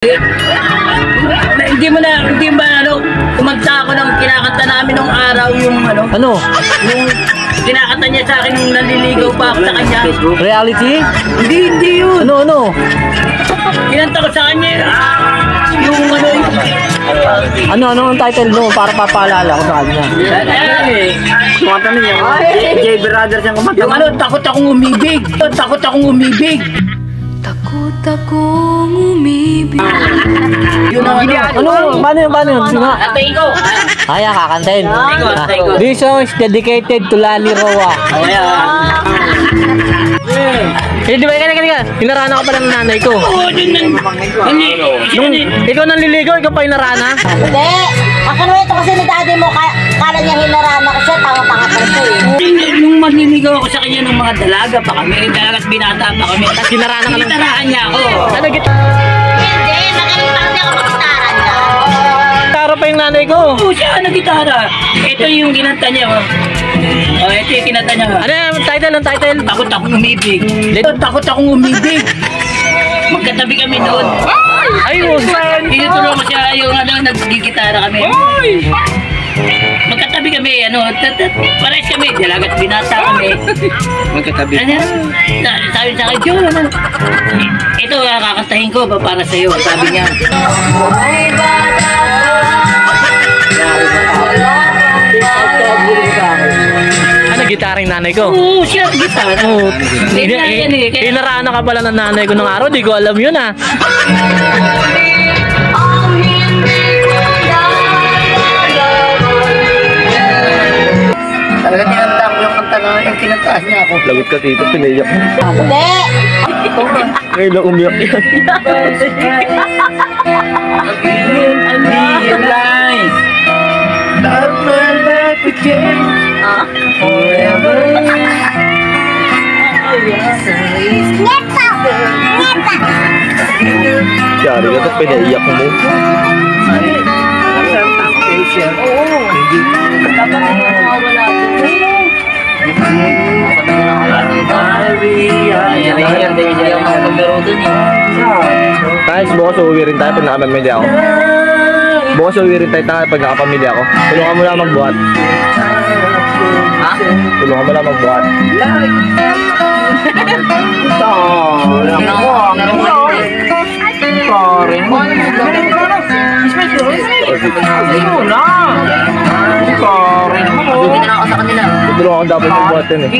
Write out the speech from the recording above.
Hindi mo kumanta ako ng kinakanta namin nung araw yung Ano? yung kinakanta niya sa akin nung naliligaw pa ako sa kanya. Reality? Hindi yun. Ano? Kinanta ko sa kanya yung Ano ang title mo para papaalala ko sa kanya? kumanta niya. J Brothers yung kumanta. Yung takot akong umibig. Takot akong umibig. Takot akong umibig. Yun ang Paano yun? Sige nga. Antayin ko. Kaya kakantayin. Antayin ko. This song is dedicated to Lali Roa. Di ba? Hinarana ka pala ng nanay ko. Oo, dun nang... Ikaw nang liligaw, ikaw pa hinarana? Hindi. Ang kanuwento kasi ni daddy mo, kala niya hinarana ko siya, tanga-tanga ko siya eh. Nung magliligaw ako sa kanya nung mga dalaga pa kami, dalagat binata pa kami. Tapos hinarana ka lang. Gitarahan niya ako. Ano gitara? Hindi, magaling pa kasi ako mag-gitara niya. Gitara pa yung nanay ko. Oo, siya nag-gitara. Ito yung kinanta niya. Ito yung kinanta niya. Ano yung title? Ang title? Takot akong umibig. Takot akong umibig. Magkatabi kami doon. Ay, Tinuturo ko siya yung nag-gitara kami. Magkatabi kami, pares kami, dalagat binata kami. Magkatabi. Sabi sa akin, Joe, ito kakantahin ko para sa'yo, sabi niya. Ano, gitara yung nanay ko? Oo, siya gitara. Hinarana ka pala ng nanay ko ng araw, di ko alam yun ah. Talaga tinanta ko yung kanta na yung kinantahan niya ako. Lagot ka dito, pinayak mo. Hindi. Ngayon lang umiyak yan. Realize that my life would change forever. Yari ka, tapos pinaiyak mo. Guys, bukas uuwi rin tayo pag nakapamilya ako. Bukas uuwi rin tayo pag nakapamilya ako. Tulungan mo lang magbuhat. Ha? Tulungan mo lang magbuhat. Tulungan ko dapat magbuhat yun eh.